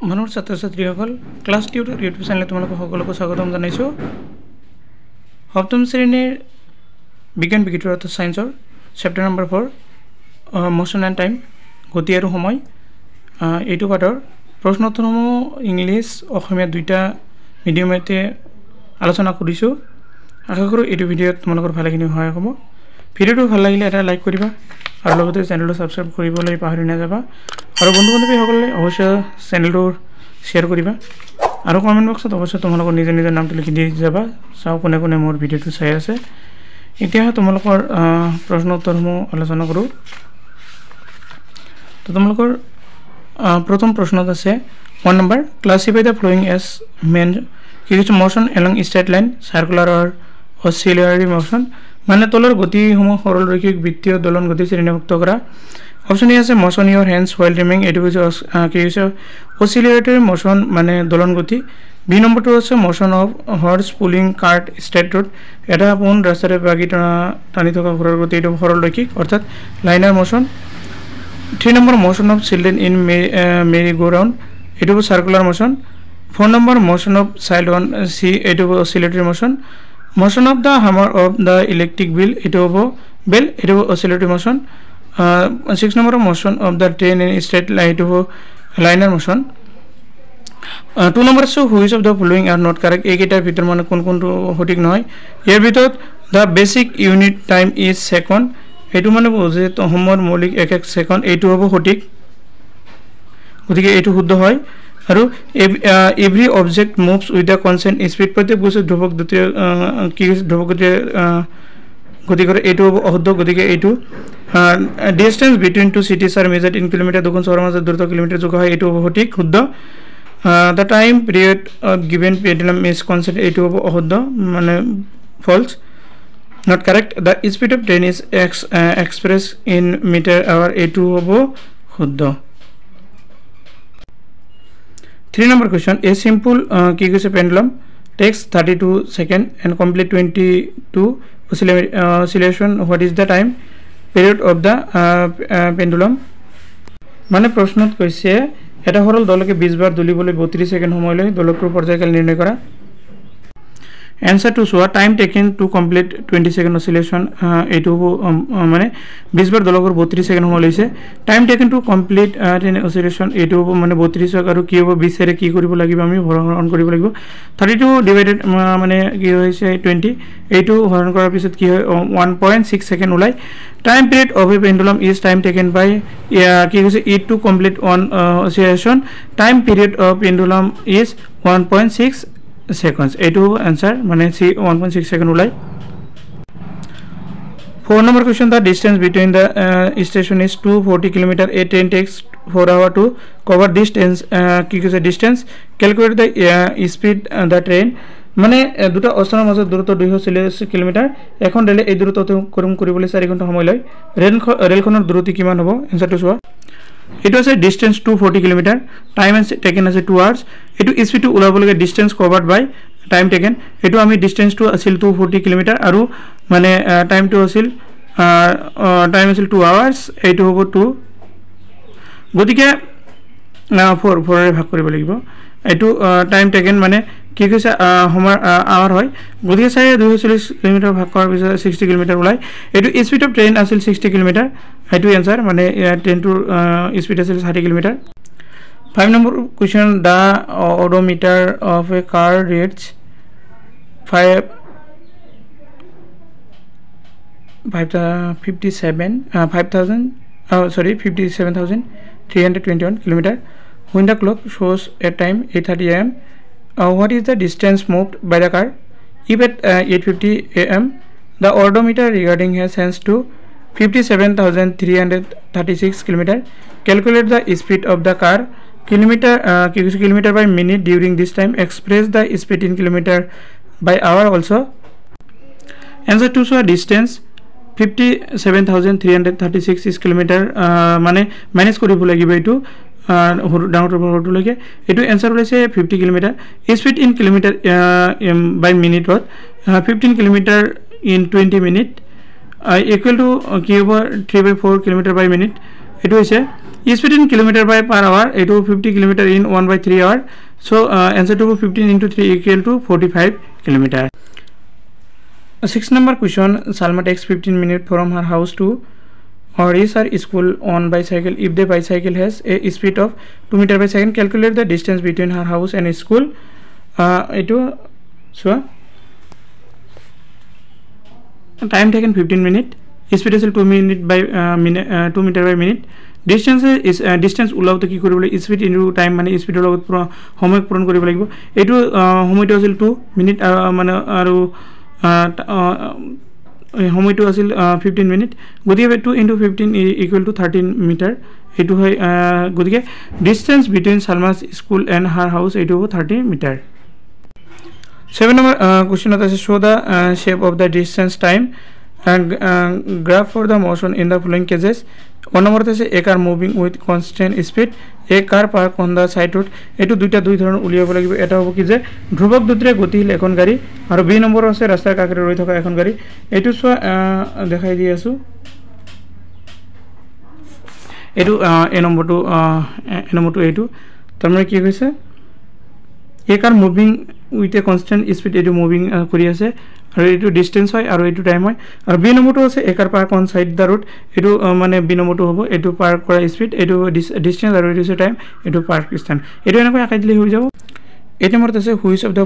মানুষ ছাত্র ছাত্রীসকল class tutor YouTube চ্যানেলে তোমালোক সকলকে স্বাগতম জানাইছো। সপ্তম শ্রেণীর বিজ্ঞান বিকৃতি অর্থাৎ সায়েন্সৰ chapter number 4 motion and time গতি আৰু সময় এইটো পাঠৰ প্ৰশ্নোত্তৰসমূহ ইংলিছ অসমীয়া দুইটা মিডিয়ামতে আলোচনা কৰিছোঁ। আশা কৰোঁ এইটো ভিডিঅ'ত তোমালোকৰ ভালেখিনি সহায় হ'ব। ভিডিঅ'টো ভাল লাগিলে এটা লাইক কৰিবা আৰু লগতে চেনেলটো সাবস্ক্ৰাইব কৰিবলৈ পাহৰি নাযাবা আৰু বন্ধু বান্ধৱীসকলে অৱশ্যে চেনেলটো শ্বেয়াৰ কৰিবা আৰু কমেণ্ট বক্সত অৱশ্যে তোমালোকৰ নিজৰ নিজৰ নামটো লিখি দি যাবা। চাও কোনে কোনে মোৰ ভিডিঅ'টো চাই আছে। এতিয়া তোমালোকৰ প্ৰশ্ন উত্তৰসমূহ আলোচনা কৰোঁ। তো তোমালোকৰ প্ৰথম প্ৰশ্নত আছে 1 নম্বৰ ক্লাসিফাই দ্য ফ্লোয়িং এজ মেন কি কিছু motion along straight line circular or oscillatory motion মানে তলৰ গতিসমূহ সৰল ৰৈখিক বৃত্তীয় দলন গতি শ্ৰেণীভুক্ত কৰা। অপশন এ আছে মোশন ইউৰ হ্যান্ডস হোৱাইল ৰিমিং এটো কি হৈছে অসিলিয়েটৰি মোশন মানে দলন গতি। বি নম্বৰটো আছে motion of horse pulling cart straight road এটা পোন ৰাস্তাৰে বাগি টানি থকা ঘোঁৰাৰ গতি এটো সৰল ৰৈখিক অৰ্থাৎ linear motion. 3 number motion of children in merry go round এটো circular motion. 4 number motion of child on see এটো oscillatory motion. Motion of the hammer of the electric bell এটো বেল এটো oscillatory motion. 6 number motion of the train in straight line এটো linear motion. 2 number আছে which of the following are not correct এইকেইটাৰ ভিতৰত মানে কোনটো সঠিক নহয়। ইয়াৰ ভিতৰত the basic unit time is second এটো মানে বুঝে তো সময়ৰ মৌলিক এক সেকেন্ড এইটো হ'ব সঠিক গতিকে এইটো শুদ্ধ হয়। আৰু every object moves with the constant speed প্ৰত্যেক বস্তু ধ্ৰুৱক গতিৰে কি ধ্ৰুৱক গতিৰে গতি কৰে এইটো হ'ব অশুদ্ধ গতিকে এইটো। Distance between two cities are measured in kilometre দুখন চহৰৰ মাজত দূৰত্ব কিলোমিটাৰ যোগ হয় এইটো হ'ব সঠিক শুদ্ধ। The time period of given pendulum is constant এইটো হ'ব অশুদ্ধ মানে false not correct. The speed of train is express in metre hour এইটো হ'ব শুদ্ধ। 3 number question a simple কি কৈছে pendulum takes 32 seconds and complete 22 oscillation what is the time period of the pendulum মানে প্ৰশ্নত কৈছে এটা সৰল দলকে 20 বাৰ দুলিবলৈ 32 সেকেন্ড সময় লয় দলটোৰ পৰ্যায়কাল নিৰ্ণয় কৰা। answer to show time taken to complete 20 second oscillation এইটো মানে 20 বাৰ দলকৰ 32 সেকেন্ড সময় লৈছে। time taken to complete an oscillation এইটো মানে 32 আৰু কি হ'ব 20 এৰে কি কৰিব লাগিব আমি হৰণ কৰিব লাগিব 32 ডিভাইডেড মানে কি হৈছে 20 এইটো হৰণ কৰাৰ পিছত কি হয় 1.6 সেকেন্ড ওলাই। time period of a pendulum is time taken by কি হৈছে it to complete one oscillation time period of pendulum is 1.6 seconds এইটো आंसर মানে 1.6 সেকেন্ড ওলাই। 4 number question the distance between the station is 240 km a train takes 4 hours to cover this কি কৈছে distance calculate the speed the train মানে দুটা অস্থানৰ মাজত দূৰত্ব 240 km এখন ৰেলে এই দূৰত্ব অতিক্ৰম কৰিবলৈ 4 ঘণ্টা সময় লয়। ৰেলখনৰ দূৰত্ব কিমান হ'ব आंसर to চোৱা। It was a distance 240 km time taken as a 2 hours etu speed to ulabole distance covered by time taken etu ami distance to asil 240 km aru mane time to asil time asil 2 hours etu hobo 2 gotike 4 ৰে ভাগ কৰিব লাগিব এটো time taken মানে কি কৈছে আমাৰ hour হয় গতিকে 240 কিলোমিটাৰ ভাগ কৰাৰ পিছত 60 কিলোমিটাৰ ওলাই এটো স্পিড অফ ট্ৰেইন আছিল 60 কিলোমিটাৰ এটো आंसर মানে ট্ৰেইন টু স্পিড আছিল 60 kilometre. 5 number question the odometer of a car reads 57,321 kilometer when the clock shows a time 8:30 am what is the distance moved by the car if at 8:50 am the odometer regarding has hands to 57,336 kilometer calculate the speed of the car kilometer by minute during this time express the speed in kilometer by hour also answer to show distance 57,336 is kilometer মানে minus কৰিব লাগিব এটো ডাউনটো বৰটো লাগে এটো answer হৈছে 50 kilometre speed in kilometre বাই মিনিটত 15 kilometre in 20 minute equal to কি হ'ব 3/4 কিলোমিটাৰ বাই মিনিট এটো হৈছে Speed in kilometer by per hour, it will 50 kilometer in 1/3 hour. So answer to 15 into 3 equal to 45 kilometer. 6 number question. Salma takes 15 minutes from her house to or is her school on bicycle. If the bicycle has a speed of 2 meter by second, calculate the distance between her house and school. So time taken 15 minutes. Speed is 2 minute by 2 meter by minute. Distance is distance ওলাওতে কি কৰিব লাগিব speed into time মানে স্পিডৰ লগত সময় পূৰণ কৰিব লাগিব এটো সময়টো আছিল 2 মিনিট মানে আৰু সময়টো আছিল 15 মিনিট গতিকে 2 into 15 equal to 13 মিটাৰ এটো হয় গতিকে distance between Salma's school and her house এটো 30 metre 7 number question is show the shape of the distance time and graph for the motion in the following cases. 1 number is a car moving with constant speed, a car park on the side road. এটো দুইটা দুই ধরন উলিয়াব লাগিব এটা হ'ব কি যে ধ্রুবক গতিৰে গতিশীল এখন গাড়ী আৰু বি নম্বৰ আছে ৰাস্তাৰ কাষৰে ৰৈ থকা এখন গাড়ী এটো সোৱা দেখাই দি আছো এটো এ নম্বৰটো এটো তাৰমানে কি হৈছে a car moving with a constant speed এটো মুভিং কৰি আছে আৰু এটো ডিসটেন্স হয় আৰু এটো টাইম হয় আৰু বি নম্বৰটো আছে a car park on side the road এটো মানে বি নম্বৰটো হ'ব এটো পাৰ্ক কৰা স্পিড এটো ডিসটেন্স আৰু এটো টাইম এটো পাৰ্ক স্থান এটো এনেকৈ আকাই দিলে হৈ যাব এই নম্বৰত আছে which of the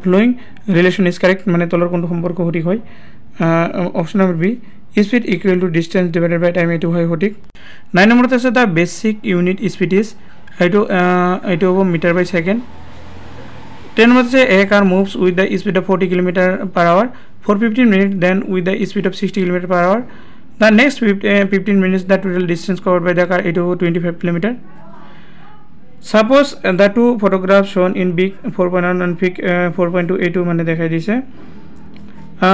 following relation is correct মানে তলৰ কোনটো সম্পৰ্ক সঠিক হয় অপশন নম্বৰ B speed equal to distance divided by time এটো হয় সঠিক 9 নম্বৰত আছে the basic unit speed is এটো হ'ব metre by second 10 number say a car moves with the speed of 40 km per hour for 15 minutes then with the speed of 60 km per hour. The next 15 minutes the total distance covered by the car is 25 km. Suppose the two photographs shown in big 4.1 and big 4.2 মানে দেখাই দিছে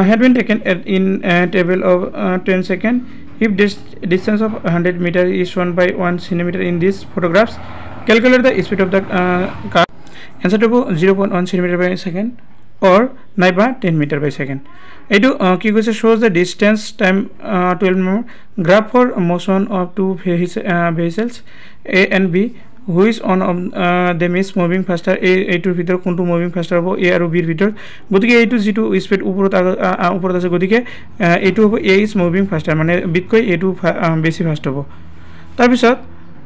had been taken in a table of 10 seconds. If this distance of 100 meter is shown by 1 centimeter in these photographs, calculate the speed of the car. Answer to 0.1 centimeter by second or 10 meter by second. Eto ki goise shows the distance time 12 more graph for motion of two vehicles A and B which one of them is moving faster a to ভিতর কোনটো moving ফাস্টার হ'ব a আৰু b ৰ ভিতৰ গতিকে এইটো যেটো speed উপৰত আছে গতিকে এইটো হ'ব a is moving faster মানে বিতকৈ এইটো বেছি ফাস্ট হ'ব তাৰ পিছত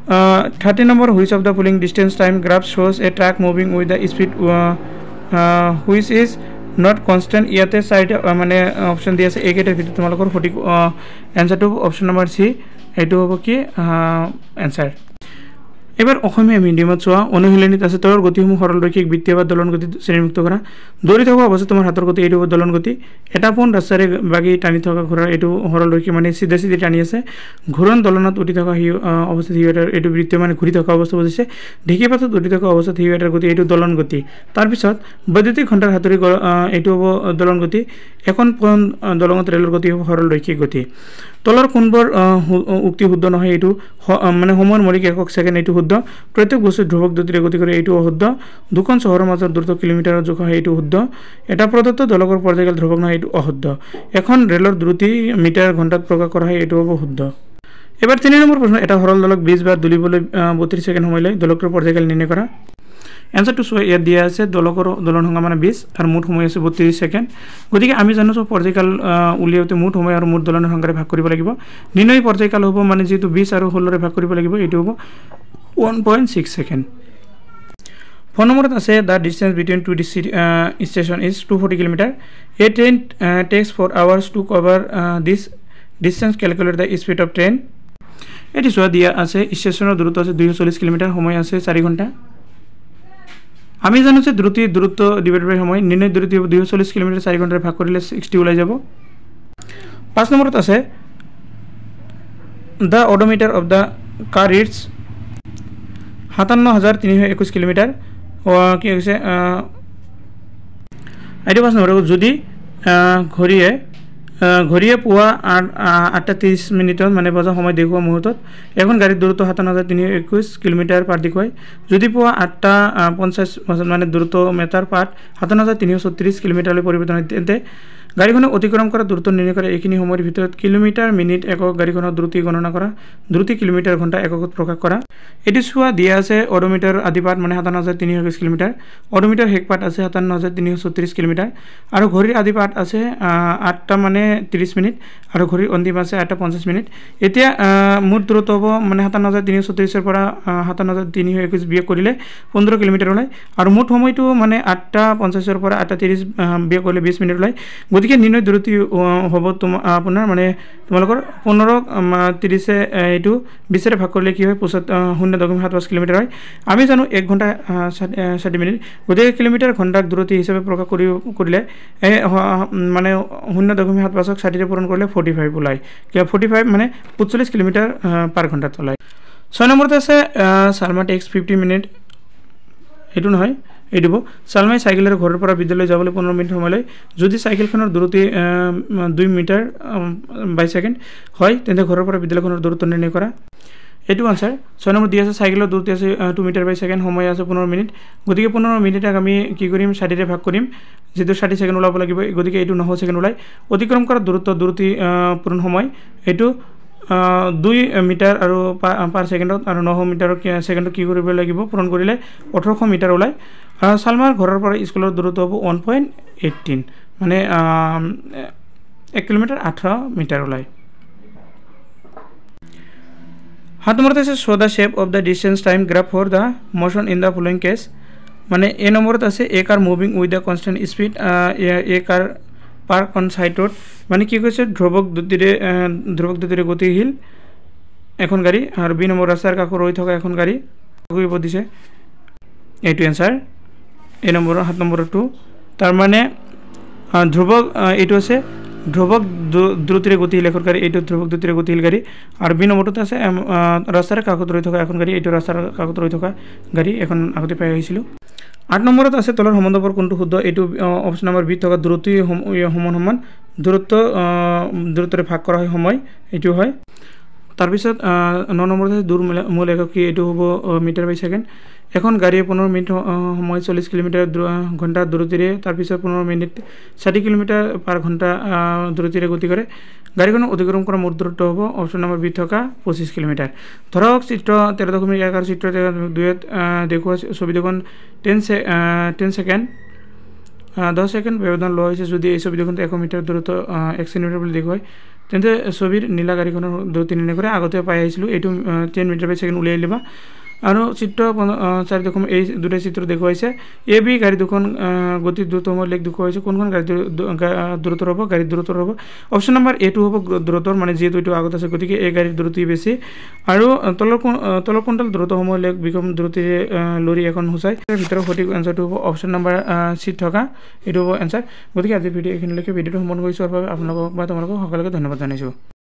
30 number which of the following distance time graph shows a truck moving with the speed which is not constant ইয়াতে সাইডে মানে অপশন দি আছে একেটাৰ ভিতৰত তোমালোকৰ সঠিক আনসাৰটো অপশন নম্বৰ সি এটো হ'ব কি আনসাৰ এবাৰ অসমীয়া মিডিয়ামত চোৱা অনুশীলনীত আছে তোৰ গতিসমূহ সৰল ৰৈখিক বৃত্তীয় বা দলন গতি শ্ৰেণীভুক্ত কৰা দৌৰি থকা অৱস্থাত তোমাৰ হাতৰ গতি এইটো দলন গতি এটা পোন ৰাস্তাৰে বাগি টানি থকা ঘোঁৰা এইটো সৰল ৰৈখিক মানে সিধা সিধি টানি আছে ঘোঁৰণ দলনত উঠি থকা অৱস্থাত হিউটাৰ এইটো বৃত্তীয় মানে ঘূৰি থকা অৱস্থা বুজিছে ঢেঁকী পাতত উঠি থকা অৱস্থাত হিউটাৰ গতি এইটো দলন গতি তাৰ পিছত বৈদ্যুতিক ঘণ্টাৰ হাতুৰি এইটো হ'ব দলন গতি এখন পোন দলনত ৰেলৰ গতি হ'ব সৰল ৰৈখিক গতি তলৰ কোনবোৰ উক্তি শুদ্ধ নহয় এইটো মানে সময়ৰ মৌলিক একক সেকেন্ড এইটো শুদ্ধ প্ৰত্যেক বস্তু ধ্ৰুৱক গতিৰে গতি কৰে এইটো অশুদ্ধ দুখন চহৰৰ মাজৰ দূৰত্ব কিলোমিটাৰৰ জোখ হয় এইটো শুদ্ধ এটা প্ৰদত্ত দলকৰ পৰ্যায়কাল ধ্ৰুৱক নহয় এইটো অশুদ্ধ এখন ৰেলৰ দ্ৰুতি মিটাৰ ঘণ্টাত প্ৰকাশ কৰা হয় এইটো হ'ব শুদ্ধ এবাৰ 3 নম্বৰ প্ৰশ্ন এটা সৰল দলক 20 বাৰ দুলিবলৈ 32 সেকেন্ড সময় লয় দলকৰ পৰ্যায়কাল নিৰ্ণয় কৰা आंसर टू सो ইয়াত দিয়া আছে দলকৰ দলন সংখ্যা মানে 20 আৰু মুঠ সময় আছে 32 সেকেন্ড গতিকে আমি জানো পৰ্যায়কাল উলিয়াওতে মুঠ সময় আৰু মুঠ দলনৰ সংখ্যাৰে ভাগ কৰিব লাগিব নিৰ্ণয় পৰ্যায়কাল হ'ব মানে যেটো 20 আৰু 16 ৰে ভাগ কৰিব লাগিব এটো হ'ব 1.6 সেকেন্ড ফোন নম্বৰত আছে the distance between two station is 240 km a train takes 4 hours to cover this distance calculate the speed of train এটি সোয়া দিয়া আছে স্টেশনৰ দূৰত্ব আছে 240 km সময় আছে 4 ঘণ্টা আমি জানো যে দূৰত্ব ডিভাইড বাই সময় নিৰ্ণয় দূৰত্ব 240 km 4 ঘণ্টাৰে ভাগ কৰিলে 60 ওলাই যাব 5 নম্বৰত আছে the odometer of the car reads 57321 km কি হৈছে আইটো 5 নম্বৰ যদি ঘড়িয়ে পুৱা 8:30 মিনিটত মানে বজাৰ সময় দেখুৱা মুহূৰ্তত এখন গাড়ীৰ দূৰত্ব 57321 km পাৰ দেখুৱায় যদি পুৱা 8:50 মানে দূৰত্ব মিটাৰ পাৰ 7336 km লৈ পৰিৱৰ্তন হয় তেন্তে গাড়ীখনে অতিক্ৰম কৰা দূৰত্ব নিৰ্ণয় কৰা এইখিনি সময়ৰ ভিতৰত কিলোমিটাৰ মিনিট একক গাড়ীখনৰ দ্ৰুতি গণনা কৰা দ্ৰুতি কিলোমিটাৰ ঘণ্টা এককত প্ৰকাশ কৰা এটি চোৱা দিয়া আছে অডোমিটাৰ আদিপাত মানে 57320 কিলোমিটাৰ অডোমিটাৰ হেকপাত আছে 57336 কিলোমিটাৰ আৰু ঘড়ীৰ আদিপাত আছে 8টা মানে 30 মিনিট আৰু ঘড়ীৰ অন্তিম আছে 8টা 50 মিনিট এতিয়া মুঠ দূৰত্ব হ'ব মানে 57336 ৰ পৰা 57321 বিয়োগ কৰিলে 15 কিলোমিটাৰ ওলাই আৰু মুঠ সময়টো মানে 8টা 50 ৰ পৰা 8টা 30 বিয়োগ কৰিলে 20 মিনিট ওলাই গতিকে নিৰ্ণয় দূৰত্ব হ'ব আপোনাৰ মানে তোমালোকৰ 15 30 এইটো 20 ৰে ভাগ কৰিলে কি হয় 0.75 কিলোমিটাৰ হয় আমি জানো 1 ঘণ্টা 60 মিনিট গতিকে কিলোমিটাৰ ঘণ্টাক দূৰত্ব হিচাপে প্ৰকাশ কৰিলে মানে 0.75 60 ৰে পূৰণ কৰিলে 45 ওলাই 45 মানে 45 কিলোমিটাৰ পাৰ ঘণ্টাত ওলাই 6 নম্বৰত আছে সালমা টেক্স 50 মিনিট এটো নহয় এই দিব সালমাই সাইকেলেৰ ঘৰৰ পৰা বিদ্যালয় যাবলৈ 15 মিনিট সময় লয় যদি সাইকেলখনৰ দূৰত্ব 2 মিটাৰ বাই সেকেন্ড হয় তেন্তে ঘৰৰ পৰা বিদ্যালয়খনৰ দূৰত্ব নিৰ্ণয় কৰা এটো আনসাৰ 6 নম্বৰ দি আছে সাইকেলৰ দূৰত্ব আছে 2 মিটাৰ বাই সেকেন্ড সময় আছে 15 মিনিট গতিকে 15 মিনিটক আমি কি কৰিম 60 ৰে ভাগ কৰিম যেটো 60 সেকেন্ড ওলাব লাগিব গতিকে এটো 9 সেকেন্ড ওলাই অতিক্ৰম কৰা দূৰত্ব পূৰণ সময় এটো 2 মিটাৰ আৰু পাৰ সেকেন্ডত আৰু 9 মিটাৰ সেকেন্ডত কি কৰিব লাগিব পূৰণ কৰিলে 1800 মিটাৰ ওলাই সালমাৰ ঘৰৰ পৰা স্কুলৰ দূৰত্ব হ'ব 1.18 মানে 1 কিলোমিটাৰ 18 মিটাৰ ওলাই 7 নম্বৰত আছে show the shape of the distance time graph for the motion in the following case মানে এ নম্বৰত আছে a car moving with the constant speed a car park on side road মানে কি কৈছে ধ্ৰুৱক গতিৰে গতিশীল এখন গাড়ী আৰু বি নম্বৰ ৰাস্তাৰ কাষত ৰৈ থকা এখন গাড়ী গৈ দিছে এইটো আনসাৰ এ নম্বৰ 7 নম্বৰ 2 তাৰ মানে ধ্ৰুৱক এইটো আছে ধ্ৰুৱক দ্ৰুতিৰে গতিশীল এখন গাড়ী এইটো ধ্ৰুৱক দ্ৰুতিৰে গতিশীল গাড়ী আৰু বি নম্বৰটো আছে ৰাস্তাৰ কাষত ৰৈ থকা এখন গাড়ী এইটো ৰাস্তাৰ কাষত ৰৈ থকা গাড়ী এখন আগতে পাই আহিছিল 8 নম্বৰত আছে তলৰ সম্বন্ধপৰ কোনটো শুদ্ধ এইটো অপচন নম্বৰ বি থকা দূৰত্ব সমান দূৰত্বৰে ভাগ কৰা হয় সময় এইটো হয় তাৰ পিছত 9 নম্বৰত আছে দূৰ মূল একক কি এইটো হ'ব মিটাৰ বাই সেকেন্ড এখন গাড়ী 15 মিনিট সময় 40 কিলোমিটাৰ ঘণ্টা দূৰত্বৰে তাৰ পিছত 15 মিনিট 60 কিলোমিটাৰ পাৰ ঘণ্টা দূৰত্বৰে গতি কৰে গাড়ীখন অতিক্ৰম কৰা মুঠ দূৰত্ব হ'ব অপচন নম্বৰ বি থকা 25 কিলোমিটাৰ ধৰক চিত্ৰ 13.1 আৰু চিত্ৰ 2 দেখুৱা ছবিখন 10 সেকেন্ড 10 সেকেন্ড ব্যৱধান লোৱা হৈছে যদি এই ছবিখন 1 মিটাৰ দূৰত্ব 1 সেন্টিমিটাৰ বুলি দেখুৱায় তেন্তে ছবিৰ নীলা গাড়ীখনৰ দূৰত্ব নিৰ্ণয় কৰে আগতে পাই আহিছিল এইটো 10 মিটাৰ বাই সেকেন্ড উলিয়াই লিবা আৰু চিত্ৰ 4 এই দুটা চিত্ৰ দেখুৱাইছে এ বি গাড়ী দুখন গতি দ্ৰুত সময় লেখ দেখুৱাইছে কোনখন গাড়ী দ্ৰুতৰ হ'ব গাড়ী দ্ৰুতৰ হ'ব অপচন নম্বৰ এ টো হ'ব দ্ৰুতৰ মানে যেটো এইটো আগত আছে গতিকে এই গাড়ীৰ দ্ৰুতি বেছি আৰু তলৰ কোনডাল দ্ৰুত সময় লেখ বিকম দ্ৰুতিৰে লৰি এখন হুচাই তাৰ ভিতৰত সঠিক আনসাৰটো হ'ব অপচন নম্বৰ সি থকা এইটো হ'ব আনসাৰ গতিকে আজি ভিডিও এখিনিলৈকে ভিডিওটো সম্পূৰ্ণ কৰিছো আৰু আপোনালোকক বা তোমালোকক সকলোকে ধন্যবাদ জনাইছো